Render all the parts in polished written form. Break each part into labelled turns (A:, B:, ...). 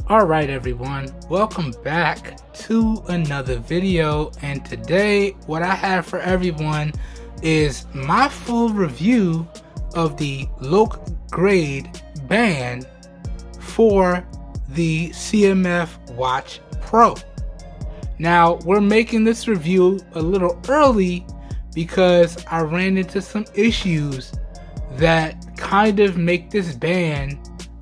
A: Alright everyone, welcome back to another video, and today what I have for everyone is my full review of the LOK grade band for the CMF Watch Pro. Now we're making this review a little early because I ran into some issues that kind of make this band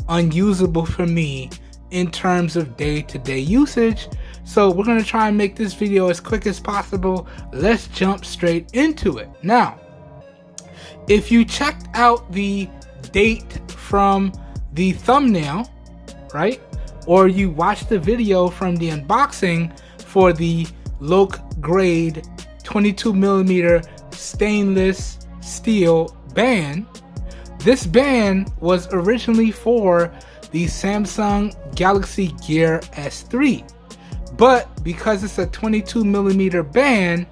A: unusable for me in terms of day-to-day usage. So we're going to try and make this video as quick as possible. Let's jump straight into it. Now, if you checked out the date from the thumbnail, right, or you watched the video from the unboxing for the LOK grade 22mm stainless steel band, this band was originally for the Samsung Galaxy Gear S3, but because it's a 22mm band,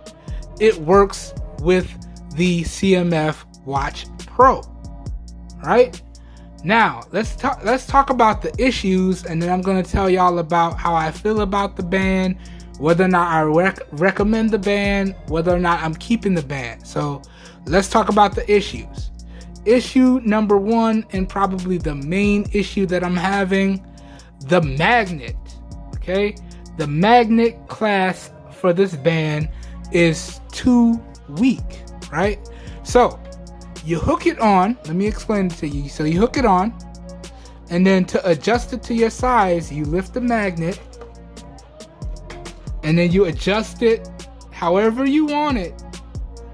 A: it works with the CMF Watch Pro. Right now, let's talk about the issues, and then I'm going to tell y'all about how I feel about the band, whether or not I recommend the band, whether or not I'm keeping the band. So let's talk about the issues. Issue number one, and probably the main issue that I'm having, the magnet. Okay, the magnet clasp for this band is too weak, right? So you hook it on, let me explain it to you. So you hook it on, and then to adjust it to your size, you lift the magnet, and then you adjust it however you want it,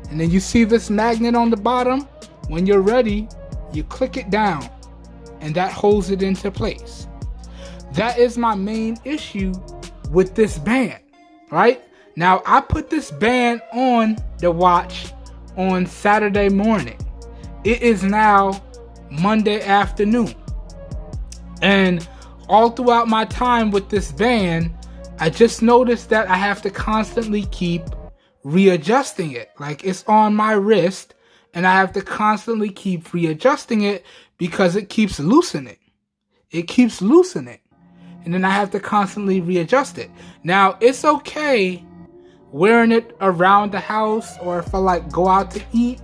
A: and then you see this magnet on the bottom. When you're ready, you click it down, and that holds it into place. That is my main issue with this band, right? Now, I put this band on the watch on Saturday morning. It is now Monday afternoon. And all throughout my time with this band, I just noticed that I have to constantly keep readjusting it. Like, it's on my wrist, and I have to constantly keep readjusting it because it keeps loosening. It keeps loosening. And then I have to constantly readjust it. Now, it's okay wearing it around the house, or if I like go out to eat,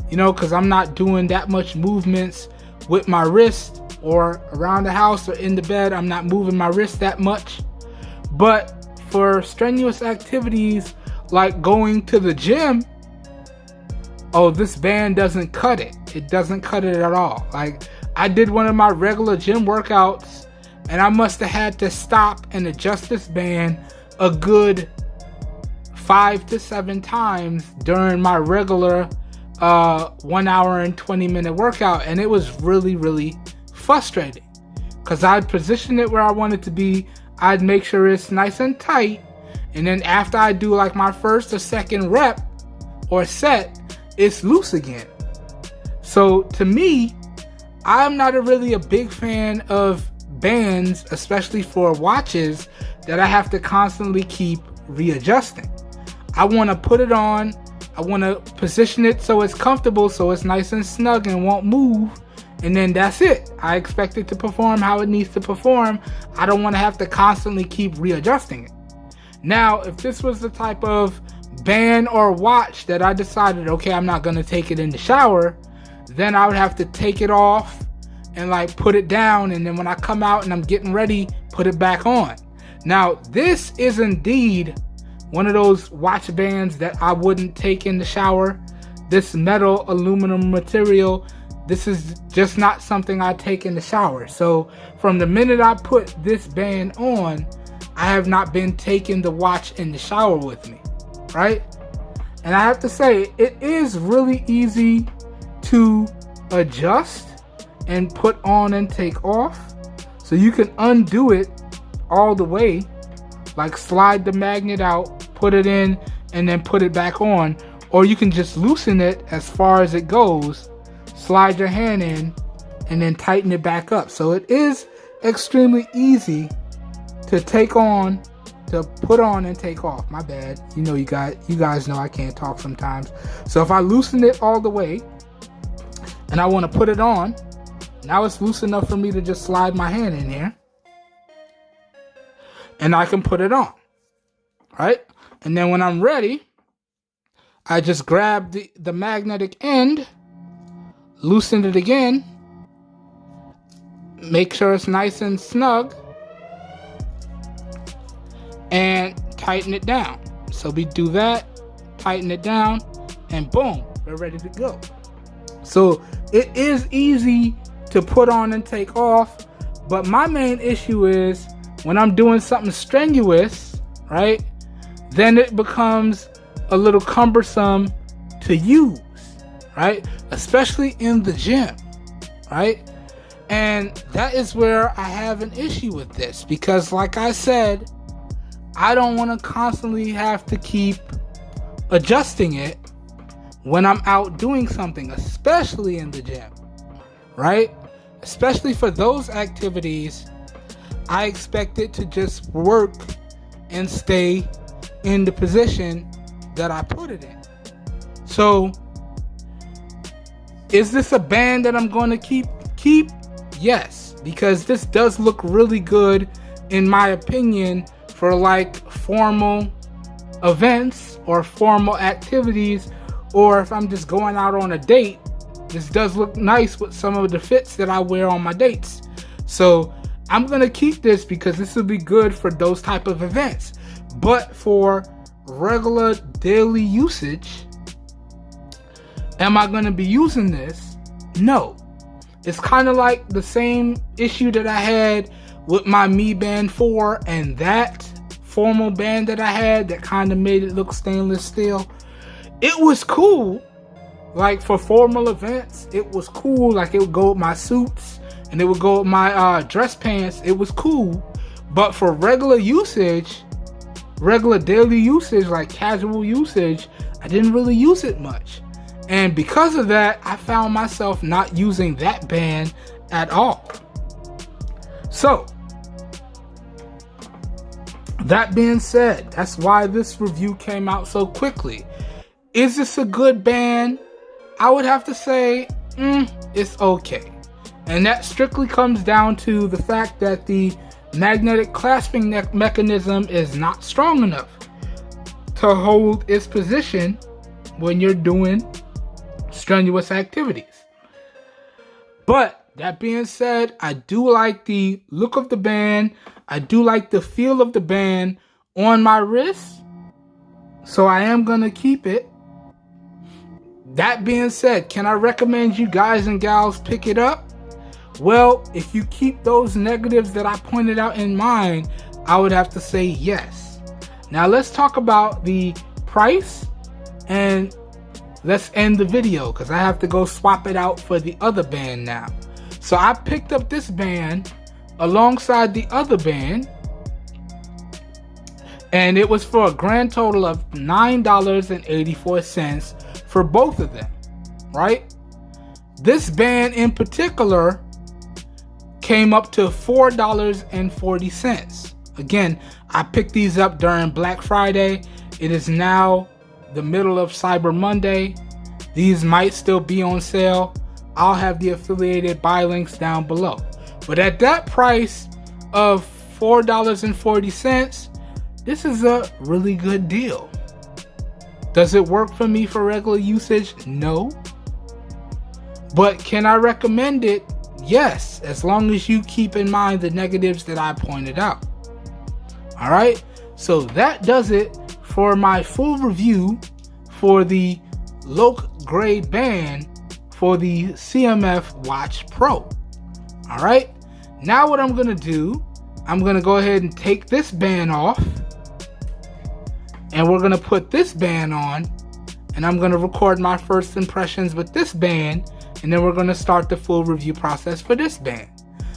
A: you know, because I'm not doing that much movements with my wrist, or around the house or in the bed, I'm not moving my wrist that much. But for strenuous activities like going to the gym, oh, this band doesn't cut it. It doesn't cut it at all. Like, I did one of my regular gym workouts, and I must have had to stop and adjust this band a good 5 to 7 times during my regular 1 hour and 20-minute workout. And it was really, really frustrating because I'd position it where I want it to be. I'd make sure it's nice and tight. And then after I do like my first or second rep or set, it's loose again. So to me, I'm not really a big fan of bands, especially for watches, that I have to constantly keep readjusting. I want to put it on, I want to position it so it's comfortable, so it's nice and snug and won't move, and then that's it. I expect it to perform how it needs to perform. I don't want to have to constantly keep readjusting it. Now, if this was the type of band or watch that I decided, okay, I'm not going to take it in the shower, then I would have to take it off and like put it down, and then when I come out and I'm getting ready, put it back on. Now, this is indeed one of those watch bands that I wouldn't take in the shower. This metal aluminum material, this is just not something I take in the shower. So from the minute I put this band on, I have not been taking the watch in the shower with me, right? And I have to say, it is really easy to adjust and put on and take off. So you can undo it all the way, like slide the magnet out, put it in, and then put it back on. Or you can just loosen it as far as it goes, slide your hand in, and then tighten it back up. So it is extremely easy to take on, to put on and take off. My bad. You know, you guys know I can't talk sometimes. So if I loosen it all the way and I want to put it on, now it's loose enough for me to just slide my hand in here and I can put it on, right? And then when I'm ready, I just grab the magnetic end, loosen it again, make sure it's nice and snug, and tighten it down. So we do that, tighten it down, and boom, we're ready to go. So it is easy to put on and take off, but my main issue is when I'm doing something strenuous, right, then it becomes a little cumbersome to use, right, especially in the gym, right? And that is where I have an issue with this, because like I said, I don't want to constantly have to keep adjusting it when I'm out doing something, especially in the gym, right? Especially for those activities, I expect it to just work and stay in the position that I put it in. So, is this a band that I'm going to keep? Yes, because this does look really good, in my opinion, for like formal events or formal activities, or if I'm just going out on a date. This does look nice with some of the fits that I wear on my dates. So I'm gonna keep this because this will be good for those type of events. But for regular daily usage, am I gonna be using this? No. It's kind of like the same issue that I had with my Mi Band 4 and that formal band that I had that kind of made it look stainless steel. It was cool, like for formal events. It was cool, like it would go with my suits and it would go with my dress pants. It was cool, but for regular usage, regular daily usage, like casual usage, I didn't really use it much. And because of that, I found myself not using that band at all. So, that being said, that's why this review came out so quickly. Is this a good band? I would have to say, it's okay. And that strictly comes down to the fact that the magnetic clasping mechanism is not strong enough to hold its position when you're doing strenuous activities. But that being said, I do like the look of the band. I do like the feel of the band on my wrist. So I am going to keep it. That being said, can I recommend you guys and gals pick it up? Well, if you keep those negatives that I pointed out in mind, I would have to say yes. Now let's talk about the price and let's end the video because I have to go swap it out for the other band now. So I picked up this band alongside the other band, and it was for a grand total of $9.84 for both of them, right? This band in particular came up to $4.40. Again, I picked these up during Black Friday. It is now the middle of Cyber Monday. These might still be on sale. I'll have the affiliated buy links down below. But at that price of $4.40, this is a really good deal. Does it work for me for regular usage? No. But can I recommend it? Yes, as long as you keep in mind the negatives that I pointed out. Alright, so that does it for my full review for the LOK grade band for the CMF Watch Pro. Alright, now what I'm going to do, I'm going to go ahead and take this band off. And we're going to put this band on. And I'm going to record my first impressions with this band. And then we're going to start the full review process for this band.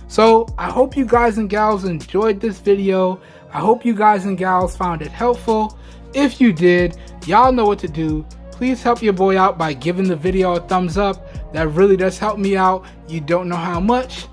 A: So I hope you guys and gals enjoyed this video. I hope you guys and gals found it helpful. If you did, y'all know what to do. Please help your boy out by giving the video a thumbs up. That really does help me out. You don't know how much.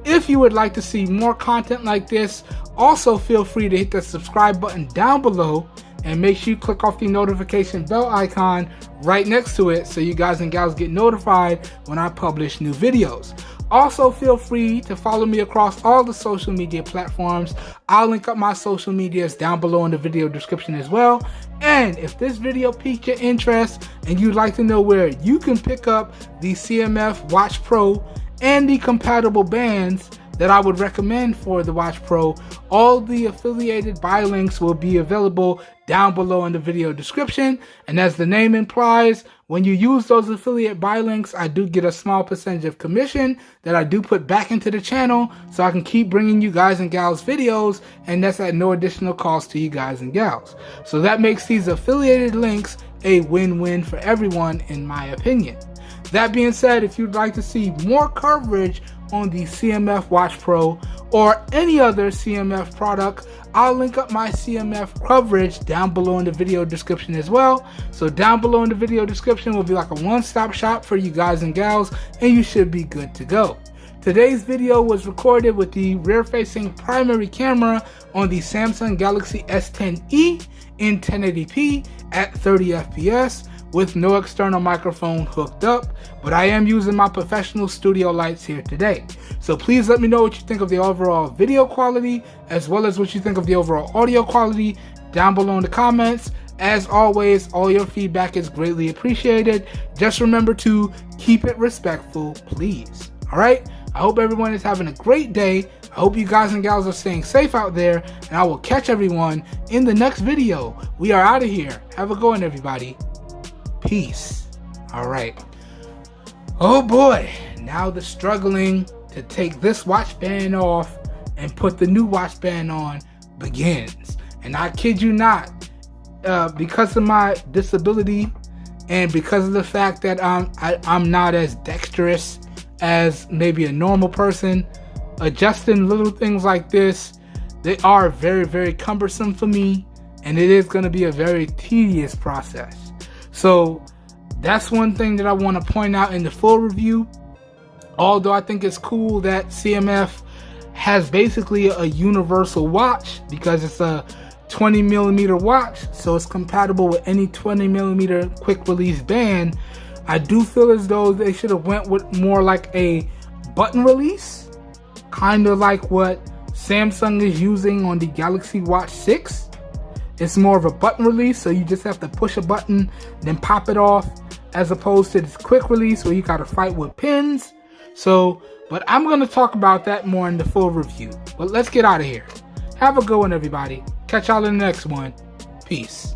A: If you would like to see more content like this, also feel free to hit the subscribe button down below. And make sure you click off the notification bell icon right next to it so you guys and gals get notified when I publish new videos. Also, feel free to follow me across all the social media platforms. I'll link up my social medias down below in the video description as well. And if this video piqued your interest and you'd like to know where you can pick up the CMF Watch Pro and the compatible bands that I would recommend for the Watch Pro, all the affiliated buy links will be available down below in the video description. And as the name implies, when you use those affiliate buy links, I do get a small percentage of commission that I do put back into the channel so I can keep bringing you guys and gals videos, and that's at no additional cost to you guys and gals. So that makes these affiliated links a win-win for everyone, in my opinion. That being said, if you'd like to see more coverage on the CMF Watch Pro or any other CMF product, I'll link up my CMF coverage down below in the video description as well. So down below in the video description will be like a one-stop shop for you guys and gals, and you should be good to go. Today's video was recorded with the rear-facing primary camera on the Samsung Galaxy S10e in 1080p at 30 FPS with no external microphone hooked up, but I am using my professional studio lights here today. So please let me know what you think of the overall video quality as well as what you think of the overall audio quality down below in the comments. As always, all your feedback is greatly appreciated. Just remember to keep it respectful, please. All right? I hope everyone is having a great day. I hope you guys and gals are staying safe out there, and I will catch everyone in the next video. We are out of here. Have a good one, everybody. Peace. All right. Oh boy. Now the struggling to take this watch band off and put the new watch band on begins. And I kid you not, because of my disability and because of the fact that I'm not as dexterous as maybe a normal person, adjusting little things like this, they are very, very cumbersome for me, and it is going to be a very tedious process. So that's one thing that I want to point out in the full review. Although I think it's cool that CMF has basically a universal watch because it's a 20mm watch, so it's compatible with any 20mm quick release band. I do feel as though they should have went with more like a button release, kind of like what Samsung is using on the Galaxy Watch 6. It's more of a button release, so you just have to push a button, then pop it off, as opposed to this quick release where you gotta fight with pins. So, but I'm gonna talk about that more in the full review. But let's get out of here. Have a good one, everybody. Catch y'all in the next one. Peace.